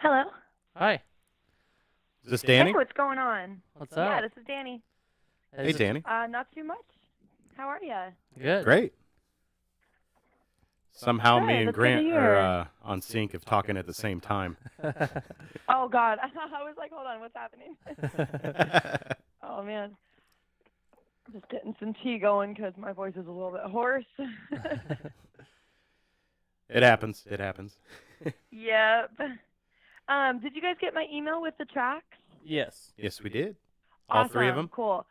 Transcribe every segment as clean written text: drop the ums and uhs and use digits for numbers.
Hello. Hi. Is this Hey, Danny? what's going on? What's Yeah, up? this is Danny. Hey, Danny. Not too much. How are ya? Good. Great. Somehow me Good. and That's good to Grant hear. are on sync of talking at the same time. Oh God, I was like, hold on, what's happening? Oh man, just getting some tea going because my voice is a little bit hoarse. It happens. It happens. Yep. Did you guys get my email with the tracks? Yes. Yes, we did. All three of them? Cool.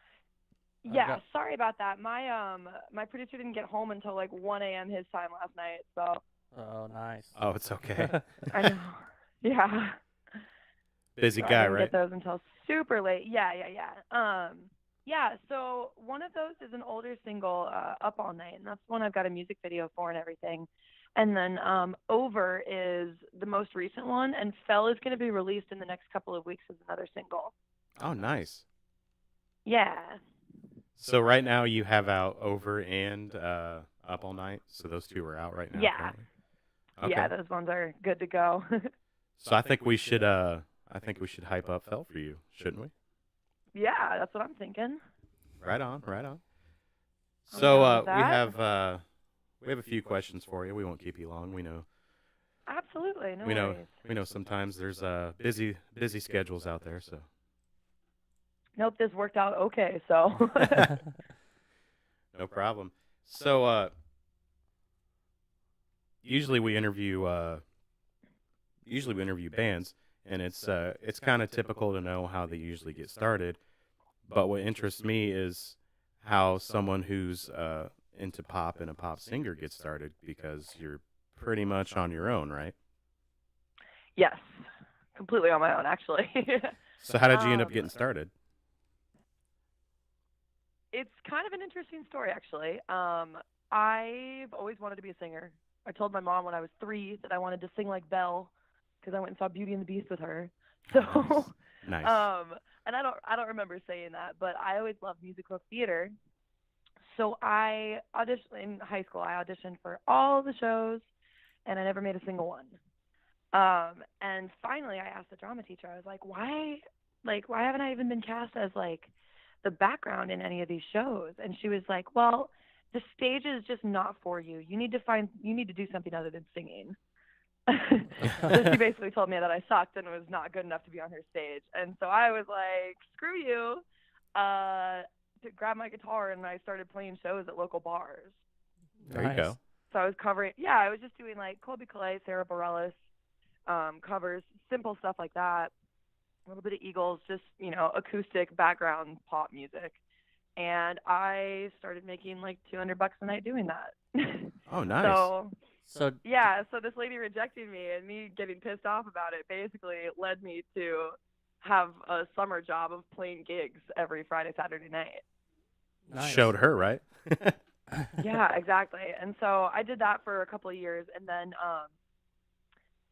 Yeah, got- sorry about that. My producer didn't get home until like 1 a.m. his time last night, so Oh, nice. Oh, it's okay. I know. Yeah. Busy So I guy, didn't right? get those until super late. Yeah. Yeah. So one of those is an older single, "Up All Night," and that's the one I've got a music video for and everything. And then "Over" is the most recent one, and "Fell" is going to be released in the next couple of weeks as another single. Oh, nice. Yeah. So right now you have out Over and Up All Night. So those two are out right now Yeah. currently. Okay. Yeah, those ones are good to go. So I think we should hype up Fell for you, shouldn't we? Yeah, that's what I'm thinking. Right on, right on. I'm So down with that. we have a few questions for you. We won't keep you long. We know Absolutely, no we know worries. we know sometimes there's busy schedules out there, so Nope, this worked out okay, so. no problem. So usually we interview bands, and it's kind of typical to know how they usually get started. But what interests me is how someone who's into pop and a pop singer gets started, because you're pretty much on your own, right? Yes, completely on my own, actually. So how did you end up Um, getting started? It's kind of an interesting story, actually. I've always wanted to be a singer. I told my mom when I was 3 that I wanted to sing like Belle because I went and saw Beauty and the Beast with her. So, Nice. and I don't remember saying that, but I always loved musical theater. So I auditioned in high school. I auditioned for all the shows, and I never made a single one. And finally, I asked the drama teacher. I was like, why haven't I even been cast as like the background in any of these shows? And she was like, well, the stage is just not for you. You need to do something other than singing. So she basically told me that I sucked and was not good enough to be on her stage. And so I was like, screw you. To grab my guitar and I started playing shows at local bars. There you go. So I was I was just doing like Colby Calais, Sarah Bareilles, covers, simple stuff like that. A little bit of Eagles, just, acoustic background pop music. And I started making like $200 a night doing that. Oh, nice. So yeah, so this lady rejecting me and me getting pissed off about it basically led me to have a summer job of playing gigs every Friday, Saturday night. Nice. Showed her, right? Yeah, exactly. And so I did that for a couple of years, and then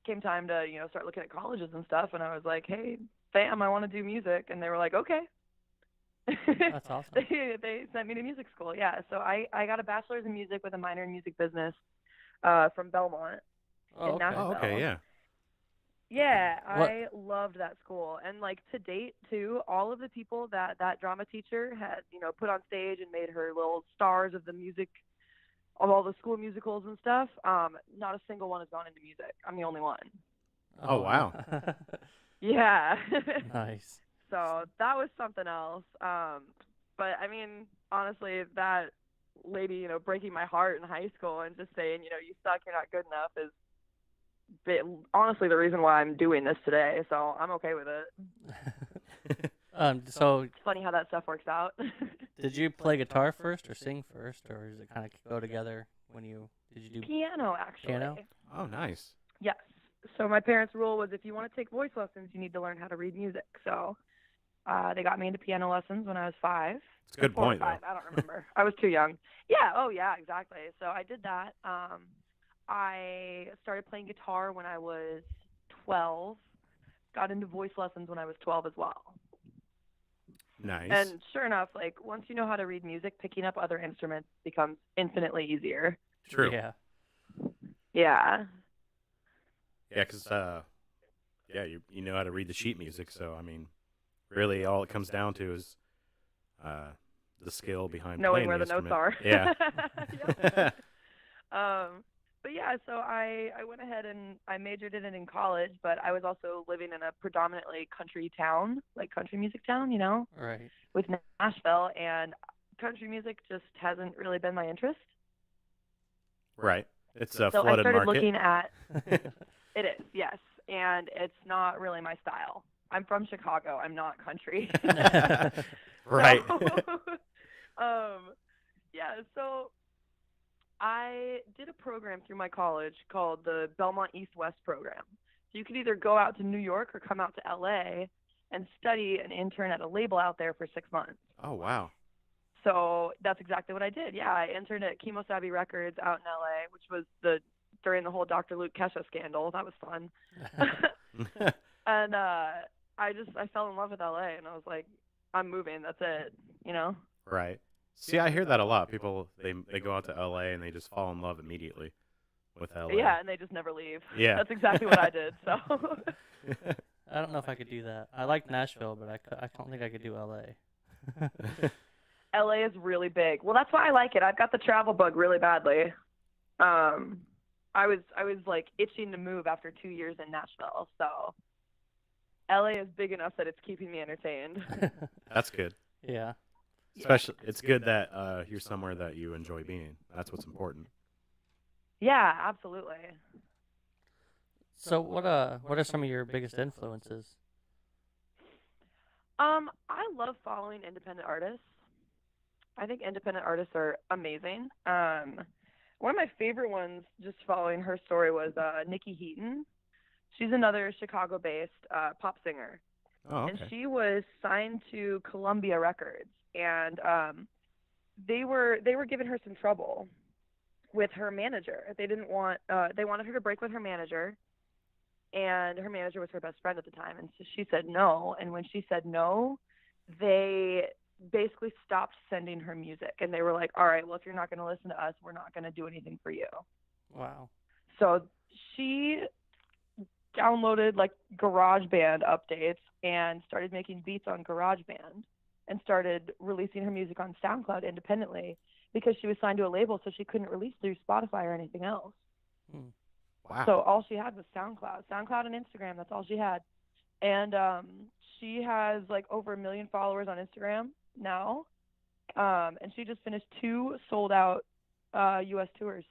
came time to, start looking at colleges and stuff, and I was like, hey, fam, I want to do music. And they were like, okay. That's awesome. They sent me to music school, yeah. So I got a bachelor's in music with a minor in music business from Belmont in Nashville. Oh, okay, yeah. Yeah, I loved that school. And like to date too, all of the people that drama teacher had, put on stage and made her little stars of the music, of all the school musicals and stuff, not a single one has gone into music. I'm the only one. Oh, wow. Yeah. Nice. So that was something else. But I mean, honestly, that lady, breaking my heart in high school and just saying, you suck, you're not good enough is honestly the reason why I'm doing this today. So I'm okay with it. So It's funny how that stuff works out. did you play guitar first or sing first, or does it kind of go together did you do Piano, actually. piano? Oh, nice. Yes. So my parents' rule was if you want to take voice lessons, you need to learn how to read music. So they got me into piano lessons when I was 5. It's a good 4 or point, 5, though. I don't remember. I was too young. Yeah. Oh, yeah. Exactly. So I did that. I started playing guitar when I was 12. Got into voice lessons when I was 12 as well. Nice. And sure enough, like once you know how to read music, picking up other instruments becomes infinitely easier. True. Yeah. Yeah. Yeah, because yeah, you know how to read the sheet music. So I mean, really, all it comes down to is uh, the skill behind Knowing playing where the the notes instrument. are. Yeah. Yep. But yeah, so I went ahead and I majored in it in college, but I was also living in a predominantly country town, like country music town, Right. with Nashville, and country music just hasn't really been my interest. Right. It's a So I flooded started market. looking at it is, yes, and it's not really my style. I'm from Chicago. I'm not country. Right. So, yeah, so I did a program through my college called the Belmont East West program. So you could either go out to New York or come out to LA and study and intern at a label out there for 6 months. Oh wow. So that's exactly what I did. Yeah, I interned at Chemosavvy Records out in LA, which was during the whole Dr. Luke Kesha scandal. That was fun. And I fell in love with LA, and I was like, I'm moving. That's it. Right. See, I hear that a lot. People they go out to LA and they just fall in love immediately with LA. Yeah, and they just never leave. Yeah. That's exactly what I did. So. I don't know if I could do that. I like Nashville, but I don't think I could do LA. LA is really big. Well, that's why I like it. I've got the travel bug really badly. I was like itching to move after 2 years in Nashville. So LA is big enough that it's keeping me entertained. That's good. Yeah. Especially, it's good that you're somewhere that you enjoy being. That's what's important. Yeah, absolutely. So what are some of your biggest influences? I love following independent artists. I think independent artists are amazing. One of my favorite ones, just following her story, was Nikki Heaton. She's another Chicago-based pop singer. Oh, okay. And she was signed to Columbia Records, and they were giving her some trouble with her manager. They wanted her to break with her manager, and her manager was her best friend at the time, and so she said no. And when she said no, they basically stopped sending her music, and they were like, all right, well, if you're not going to listen to us, we're not going to do anything for you. Wow. So she downloaded like GarageBand updates and started making beats on GarageBand and started releasing her music on SoundCloud independently because she was signed to a label, so she couldn't release through Spotify or anything else. Wow. So all she had was SoundCloud and Instagram. That's all she had. And she has like over 1 million followers on Instagram now. And she just finished 2 sold out US tours.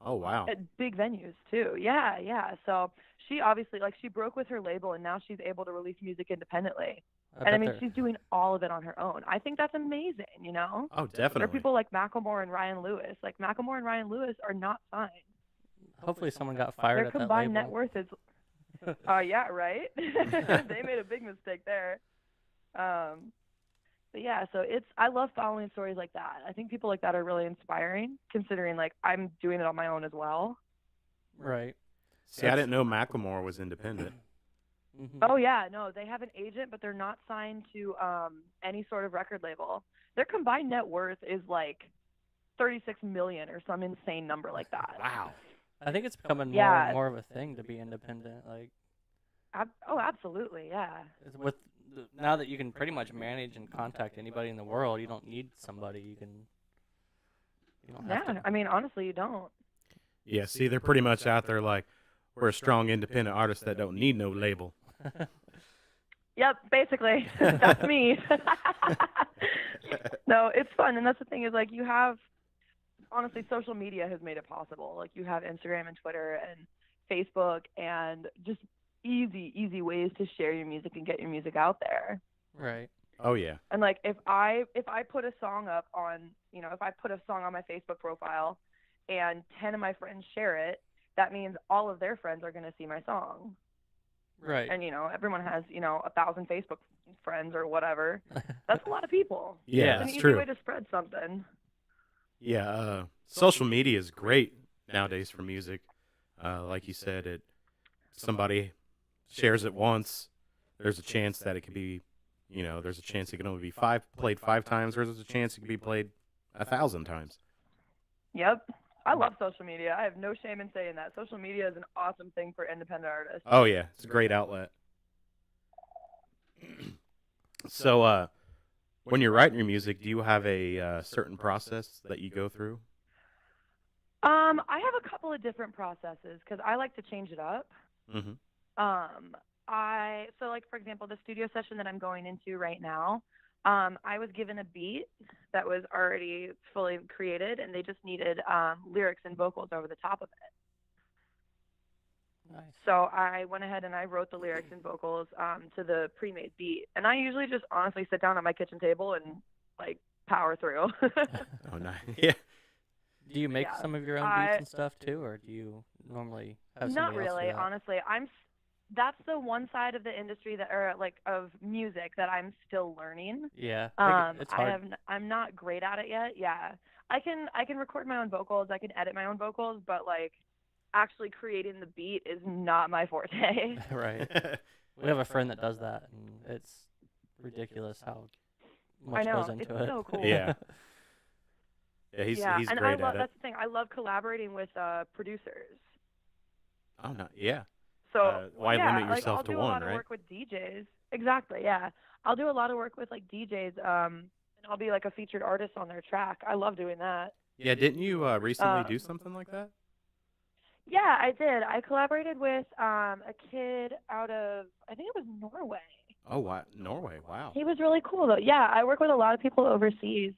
Oh, wow. At big venues too. Yeah. So she obviously she broke with her label, and now she's able to release music independently. And I mean, she's doing all of it on her own. I think that's amazing, Oh, definitely. There are people like Macklemore and Ryan Lewis. Like Macklemore and Ryan Lewis are not signed. Hopefully someone got fired Their at that combined label. net worth is yeah, right? They made a big mistake there. But yeah, so I love following stories like that. I think people like that are really inspiring, considering like I'm doing it on my own as well. Right. See, I didn't know Macklemore was independent. Mm-hmm. Oh yeah, no, they have an agent, but they're not signed to any sort of record label. Their combined net worth is like 36 million or some insane number like that. Wow. I think it's becoming Yeah. more and more of a thing to be independent. Like, Oh, absolutely, yeah. now that you can pretty much manage and contact anybody in the world, you don't need somebody. You don't have to. I mean, honestly, you don't. Yeah, see, they're pretty much out there like, we're a strong independent artist that don't need no label. Yep, basically. That's me. No, it's fun. And that's the thing is, like, you have, honestly, social media has made it possible. Like, you have Instagram and Twitter and Facebook and just easy ways to share your music and get your music out there. Right. Oh, yeah. And, like, if I put a song up on, if I put a song on my Facebook profile and 10 of my friends share it, that means all of their friends are going to see my song. Right. And, everyone has, 1,000 Facebook friends or whatever. That's a lot of people. Yeah, It's an that's easy true. way to spread something. Yeah, social media is great nowadays for music. Like you said, somebody shares it once, there's a chance that it could be, there's a chance it can only be played 5 times, or there's a chance it could be played 1,000 times. Yep. I love social media. I have no shame in saying that. Social media is an awesome thing for independent artists. Oh yeah, it's a great outlet. So, when you're writing your music, do you have a certain process that you go through? I have a couple of different processes because I like to change it up. Mm-hmm. So like for example, the studio session that I'm going into right now, I was given a beat that was already fully created, and they just needed lyrics and vocals over the top of it. Nice. So I went ahead and I wrote the lyrics and vocals to the pre-made beat, and I usually just honestly sit down at my kitchen table and like power through. Oh, nice. Yeah. Do you make Yeah. some of your own beats and stuff too, or do you normally have Not somebody else do really, that? honestly. That's the one side of the industry that, or like of music, that I'm still learning. Yeah, it's I hard. have I'm not great at it yet. Yeah, I can record my own vocals, I can edit my own vocals, but like actually creating the beat is not my forte. Right. We have a friend that does that, and it's ridiculous how I much know, goes into it's it. so cool. Yeah. Yeah, Yeah, he's and great at it. that's the thing. I love collaborating with producers. Oh no, yeah. So Why yeah, limit like yourself I'll to do a one, lot of right? work with DJs. Exactly, yeah. I'll do a lot of work with like DJs, and I'll be like a featured artist on their track. I love doing that. Yeah, didn't you recently do Um, something like that? yeah, I did. I collaborated with a kid out of, I think it was Norway. Oh, wow. Norway, wow. He was really cool though. Yeah, I work with a lot of people overseas.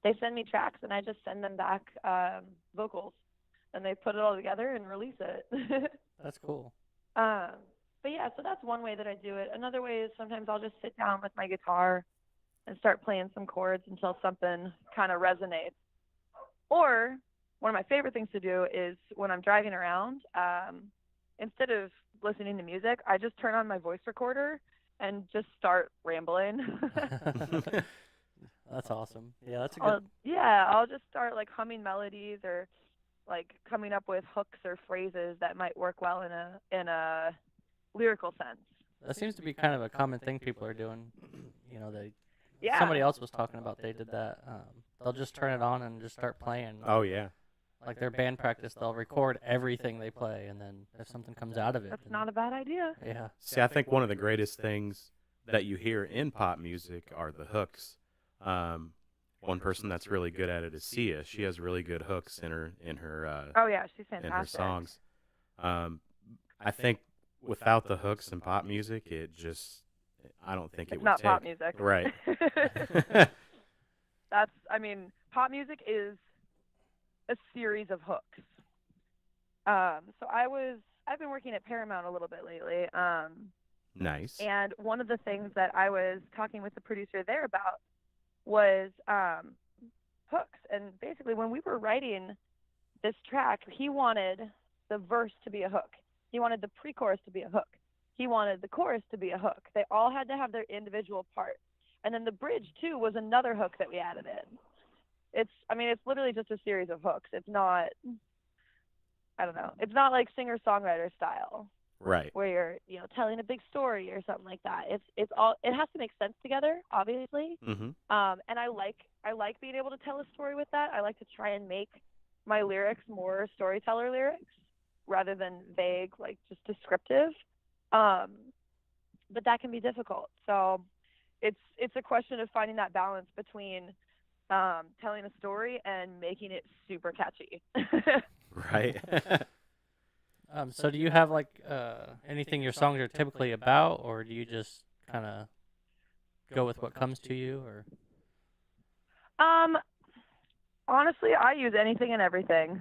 They send me tracks and I just send them back vocals, and they put it all together and release it. That's cool. But yeah, so that's one way that I do it. Another way is sometimes I'll just sit down with my guitar and start playing some chords until something kind of resonates. Or one of my favorite things to do is when I'm driving around, instead of listening to music, I just turn on my voice recorder and just start rambling. That's awesome. Yeah, that's a good. I'll just start like humming melodies or like coming up with hooks or phrases that might work well in a lyrical sense. That seems to be kind of a common thing people are doing. You know, Yeah. somebody else was talking about they did that. They'll just turn it on and just start playing. Oh, yeah. Like their band practice, they'll record everything they play, and then if something comes out of it, That's not a bad idea. Yeah. See, I think one of the greatest things that you hear in pop music are the hooks. One person that's really good at it is Sia. She has really good hooks in her Oh yeah, she's in her fantastic. songs. I think without the hooks in pop music, I don't think it It's would not take. pop music. Right. Pop music is a series of hooks. So I've been working at Paramount a little bit lately. Nice. And one of the things that I was talking with the producer there about was hooks. And basically, when we were writing this track, he wanted the verse to be a hook. He wanted the pre-chorus to be a hook. He wanted the chorus to be a hook. They all had to have their individual part. And then the bridge, too, was another hook that we added in. It's literally just a series of hooks. It's not, I don't know. It's not like singer-songwriter style. Right. Where you're, telling a big story or something like that. It has to make sense together, obviously. Mm-hmm. And I like being able to tell a story with that. I like to try and make my lyrics more storyteller lyrics rather than vague, like just descriptive. But that can be difficult. So it's a question of finding that balance between telling a story and making it super catchy. Right. So do you have like anything your songs are typically about, or do you just kind of go with what comes to you, or? Honestly, I use anything and everything.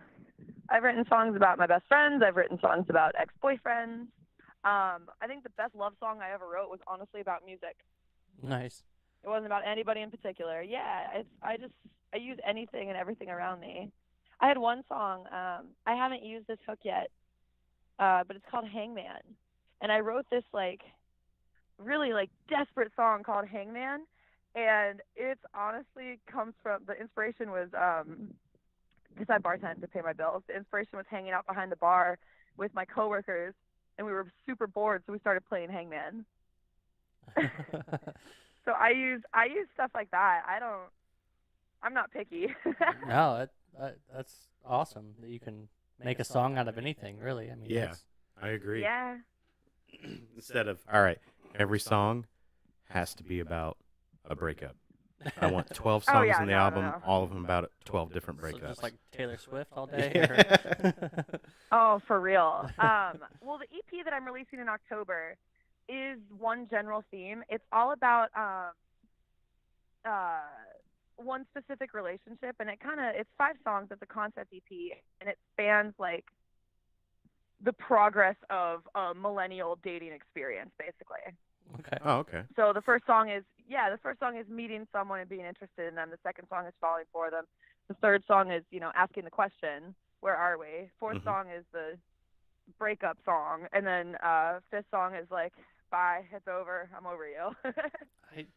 I've written songs about my best friends. I've written songs about ex-boyfriends. I think the best love song I ever wrote was honestly about music. Nice. It wasn't about anybody in particular. Yeah, I use anything and everything around me. I had one song. I haven't used this hook yet, but it's called Hangman, and I wrote this like really like desperate song called Hangman, and it's honestly comes from the inspiration was because I bartend to pay my bills. The inspiration was hanging out behind the bar with my coworkers, and we were super bored, so we started playing Hangman. So I use stuff like that. I'm not picky. No, that's awesome that you can make a song out of anything. Really, I mean, Yeah, I agree. Yeah. Instead of, all right, every song has to be about a breakup. I want 12 Oh, songs yeah, on the no, no, album, no. all of them about 12 different so breakups. just like Taylor Swift all day. Yeah. Or... Oh, for real. Well, the EP that I'm releasing in October is one general theme. It's all about uh, one specific relationship, and it's 5 songs. It's a concept EP, and it spans like the progress of a millennial dating experience, basically. Okay. Oh, okay. So the first song is meeting someone and being interested in them. The second song is falling for them. The third song is, asking the question, where are we? Fourth song is the breakup song, and then fifth song is like, bye, it's over, I'm over you.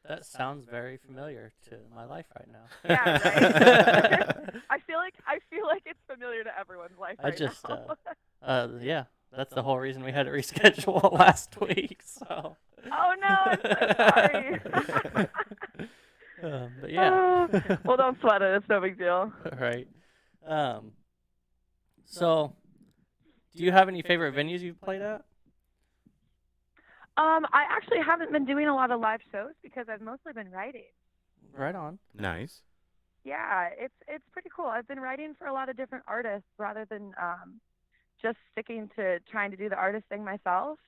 That sounds very familiar to my life right now. Yeah, right. I feel like it's familiar to everyone's life right now. Yeah, that's the whole reason we had to reschedule last week. So. Oh no, I'm so sorry. But yeah. Well, don't sweat it. It's no big deal. Right. So, do you have any favorite venues you've played at? I actually haven't been doing a lot of live shows because I've mostly been writing. Right on. Nice. Yeah, it's pretty cool. I've been writing for a lot of different artists rather than just sticking to trying to do the artist thing myself.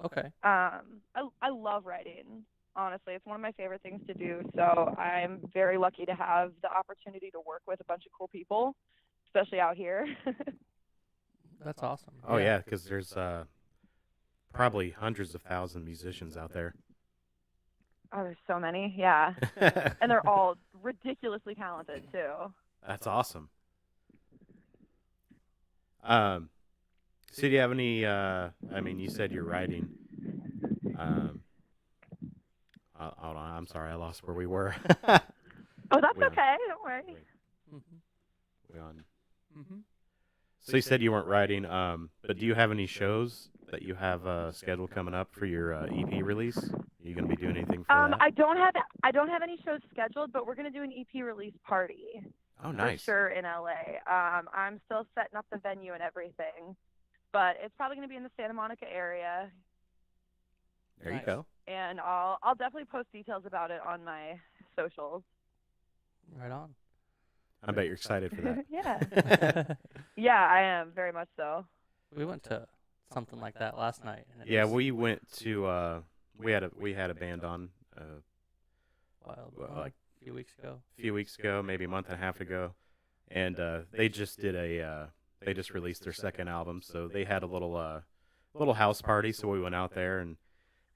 Okay. I love writing. Honestly, it's one of my favorite things to do. So I'm very lucky to have the opportunity to work with a bunch of cool people, especially out here. That's awesome. Oh, yeah, because there's probably hundreds of thousands of musicians out there. Oh, there's so many. Yeah. And they're all ridiculously talented, too. That's awesome. So do you have any, you said you're writing. Hold on, I'm sorry, I lost where we were. Oh, that's okay. Don't worry. We on. So you said you weren't writing, but do you have any shows that you have scheduled coming up for your EP release? Are you going to be doing anything for that? I don't have any shows scheduled, but we're going to do an EP release party. Oh, nice. For sure in LA. I'm still setting up the venue and everything, but it's probably going to be in the Santa Monica area. There you go. And I'll definitely post details about it on my socials. Right on. I bet you're excited for that. Yeah. Yeah, I am very much so. We went to something like that last night. And yeah, we went to we had a band on like a few weeks ago. A few weeks ago, maybe a month and a half ago, and they just did they just released their second album, so they had a little house party. So we went out there and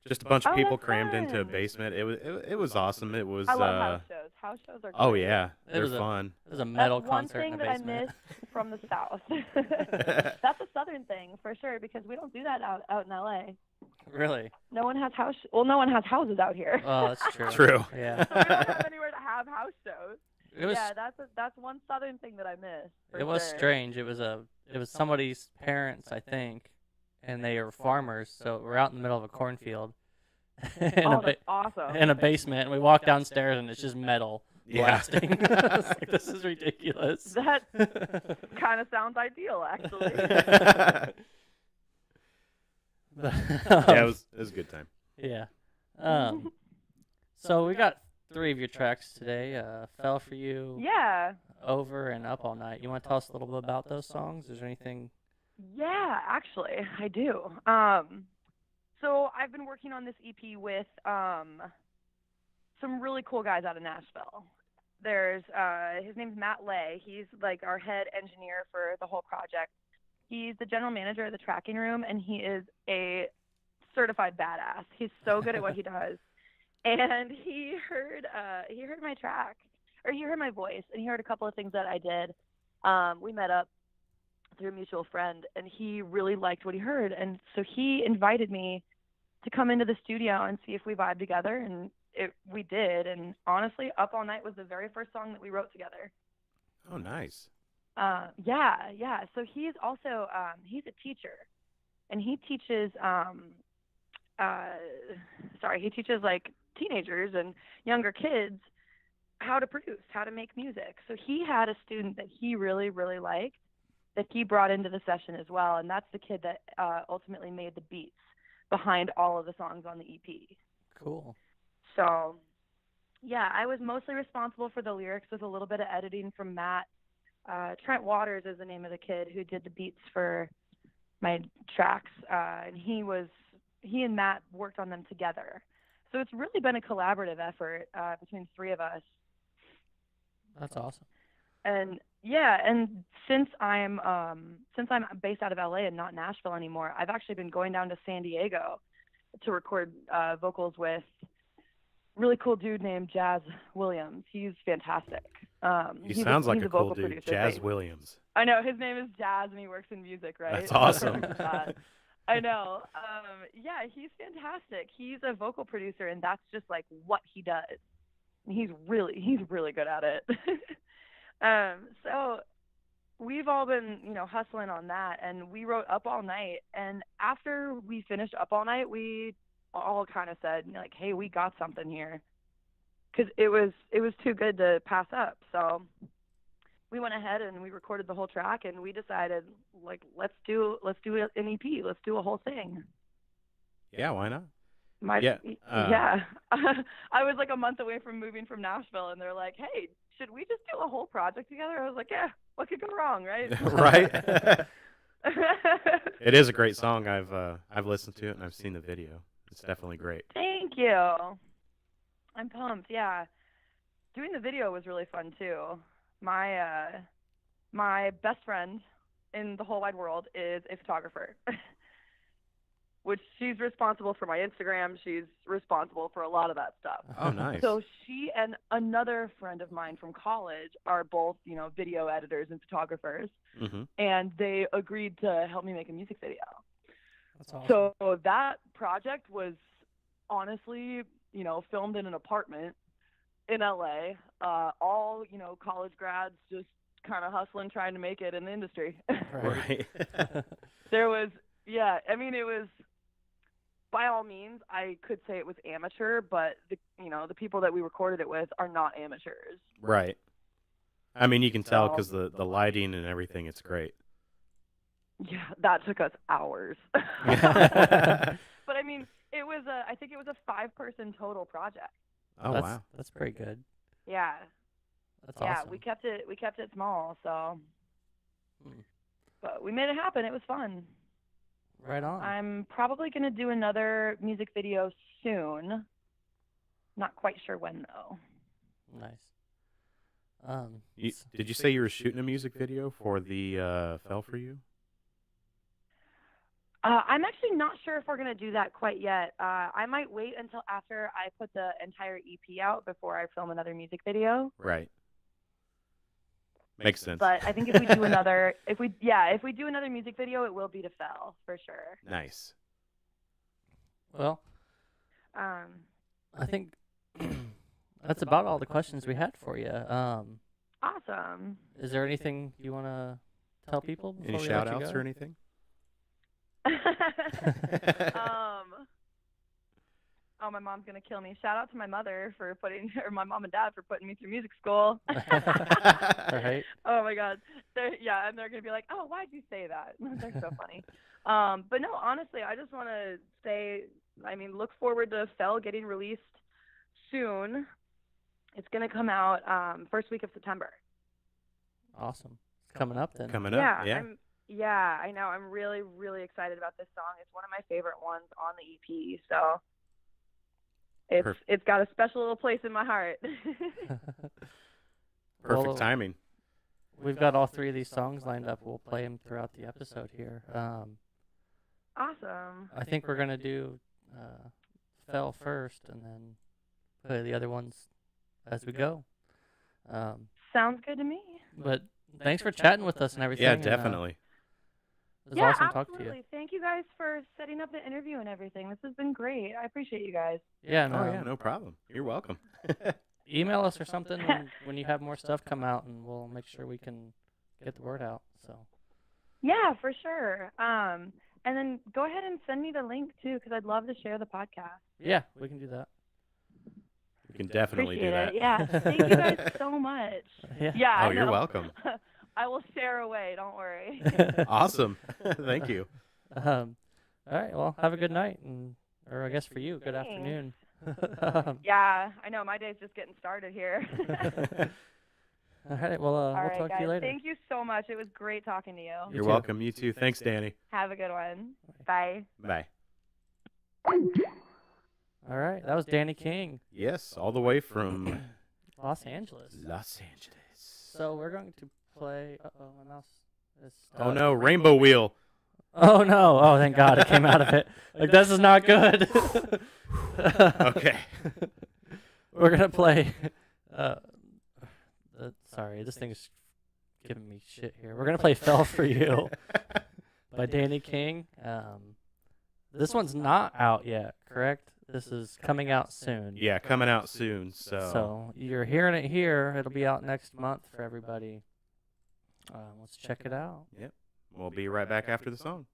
just a bunch of people crammed into a basement. It was awesome. It was. I love house shows. House shows are great. Oh yeah, they're fun. It was a metal concert in the basement. One thing that I miss from the South. That's a Southern thing for sure because we don't do that out in LA. Really? No one has no one has houses out here. Oh, that's true. True. Yeah. So we don't have anywhere to have house shows. Yeah, that's one Southern thing that I miss. It was strange. It was somebody's parents, I think, and they were farmers, so we're out in the middle of a cornfield. That's awesome. In a basement, and we walk downstairs, and it's just metal blasting. It's like, this is ridiculous. That kind of sounds ideal, actually. Yeah, it was a good time. Yeah. So we got 3 of your tracks today. Fell for You. Yeah. Over and Up All Night. You want to tell us a little bit about those songs? Is there anything? Yeah, actually, I do. So I've been working on this EP with some really cool guys out of Nashville. There's his name's Matt Lay. He's like our head engineer for the whole project. He's the general manager of the tracking room, and he is a certified badass. He's so good at what he does. And he heard my track, or he heard my voice, and he heard a couple of things that I did. We met up through a mutual friend, and he really liked what he heard, and so he invited me to come into the studio and see if we vibe together, and we did. And honestly, Up All Night was the very first song that we wrote together. Oh, nice. Yeah. So he's also he's a teacher, and he teaches he teaches like teenagers and younger kids how to produce, how to make music. So he had a student that he really, really liked, that he brought into the session as well, and that's the kid that ultimately made the beats behind all of the songs on the EP. Cool. So, yeah, I was mostly responsible for the lyrics with a little bit of editing from Matt. Trent Waters is the name of the kid who did the beats for my tracks, and he and Matt worked on them together. So it's really been a collaborative effort between the three of us. That's awesome. And yeah, and since I'm based out of LA and not Nashville anymore, I've actually been going down to San Diego to record vocals with a really cool dude named Jazz Williams. He's fantastic. He sounds like he's a cool vocal dude, producer. Jazz Williams. I know, his name is Jazz and he works in music, right? That's awesome. I know. Yeah, he's fantastic. He's a vocal producer, and that's just like what he does. He's really good at it. So we've all been, hustling on that, and we wrote Up All Night. And after we finished Up All Night, we all kind of said, like, hey, we got something here, because it was too good to pass up. So we went ahead and we recorded the whole track, and we decided, like, let's do an EP. Let's do a whole thing. Yeah, why not? Yeah. I was like a month away from moving from Nashville, and they're like, hey, should we just do a whole project together? I was like, yeah, what could go wrong, right? Right. It is a great song. I've listened to it and I've seen the video. It's definitely great. Thank you. I'm pumped. Yeah, doing the video was really fun too. My best friend in the whole wide world is a photographer, which she's responsible for my Instagram. She's responsible for a lot of that stuff. Oh, nice. So she and another friend of mine from college are both, video editors and photographers, and they agreed to help me make a music video. That's awesome. So that project was honestly, filmed in an apartment in LA. All, college grads just kind of hustling, trying to make it in the industry. Right. There was, yeah, I mean, it was, by all means, I could say it was amateur, but the people that we recorded it with are not amateurs. Right. I mean, you can tell because the lighting and everything, it's great. Yeah, that took us hours. But I mean, I think it was a 5-person total project. Oh, wow. That's pretty good. Yeah. That's awesome. Yeah, we kept it small, so. But we made it happen. It was fun. Right on. I'm probably going to do another music video soon. Not quite sure when, though. Nice. Did you say you were shooting a music video for the Fell For You? I'm actually not sure if we're going to do that quite yet. I might wait until after I put the entire EP out before I film another music video. Right. Makes sense. But I think if we do another, if we do another music video, it will be to Fell for sure. Nice. Well, I think that's about all the questions we had for you. Awesome. Is there anything you want to tell people? Any shout outs or anything? Oh, my mom's gonna kill me. Shout out to my mother for my mom and dad for putting me through music school. Right. Oh my God. And they're gonna be like, oh, why'd you say that? They're so funny. But no, honestly, I just want to say, look forward to Fell getting released soon. It's gonna come out first week of September. Awesome. It's coming up then. Coming up, yeah. Yeah, I know. I'm really, really excited about this song. It's one of my favorite ones on the EP, so it's got a special little place in my heart. Perfect timing. We've got all 3 of these songs lined up. We'll play them throughout the episode here. Awesome. I think we're going to do Fell first and then play the other ones as we go. Sounds good to me. But thanks for chatting with us and everything. Yeah, definitely. It was awesome talking to you. Absolutely. Thank you guys for setting up the interview and everything. This has been great. I appreciate you guys. Yeah, no problem. You're welcome. Email us or something when you have more stuff come out, and we'll make sure we can get the word out. So. Yeah, for sure. And then go ahead and send me the link too, because I'd love to share the podcast. Yeah, we can do that. We can definitely Appreciate do that. it. Yeah, thank you guys so much. Yeah. Yeah. Oh, you're welcome. I will share away. Don't worry. Awesome. Thank you. All right. Well, have a good night, or I guess for you, good Thanks. afternoon. Yeah, I know. My day's just getting started here. All right. Well, All we'll right, talk guys. to you later. Thank you so much. It was great talking to you. You You're too. welcome. You too. Thanks, Danny. Have a good one. Bye. Bye. All right. That was Dani King, Yes, all the way from Los Angeles. Los Angeles. So we're going to play. Uh-oh, my mouse is Oh stuck. no, Rainbow Wheel. Oh no! Oh, thank God, it came out of it. Like, this is not good. Okay. We're gonna play. Sorry, this thing's giving me shit here. We're gonna play "Fell for You" by Dani King. This one's not out yet, correct? This is coming out soon. Yeah, coming out soon. So you're hearing it here. It'll be out next month for everybody. Let's check it out. We'll be right back after the song.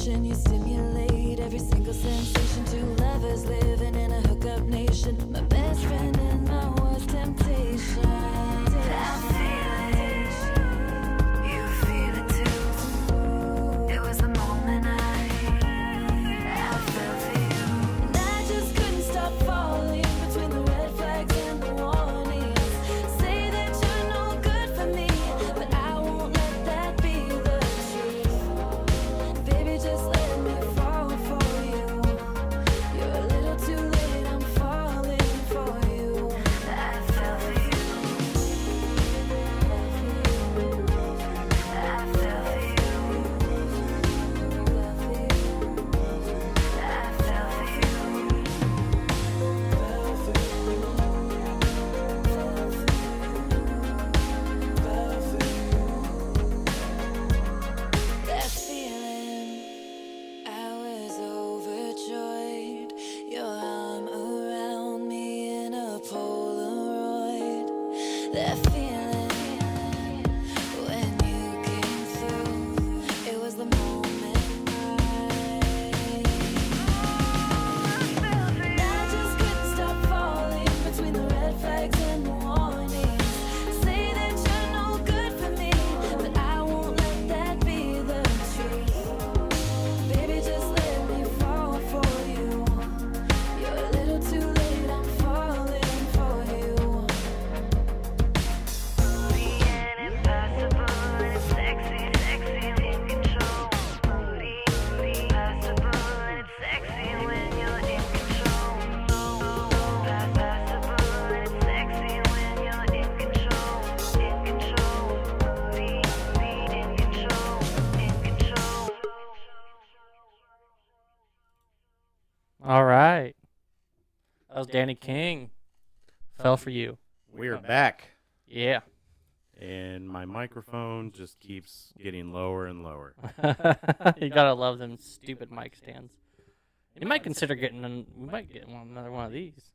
You stimulate every single sensation. Two lovers living in a hookup nation. My best friend and my worst temptation. I feel it. You feel it too. It was the moment I fell for you. And I just couldn't stop falling between the red flags and the warnings. Say that you're no good for me, but I won't let that be the truth. Baby, just let me fall for you. You're a little too late, I'm falling for you. I fell for you. I fell for you. I fell for you. That feeling, I was overjoyed. Your arm around me in a Polaroid. That feeling, when you came through, it was the moment I just couldn't stop falling between the red flags and the warnings. Say that you're no good for me, but I won't let that be the truth. Baby, just let me fall for you. You're a little too late, I'm falling for you. Moody and impossible, and it's sexy, sexy and in control. Moody, impossible, and it's sexy when you're in control. Impossible, and it's sexy when you're in control. In control, moody, in control, in control. All right. That was Dani King. "Fell for You." We're back, Yeah. and my microphone just keeps getting lower and lower. You gotta love them stupid mic stands. You might consider getting we might get another one of these.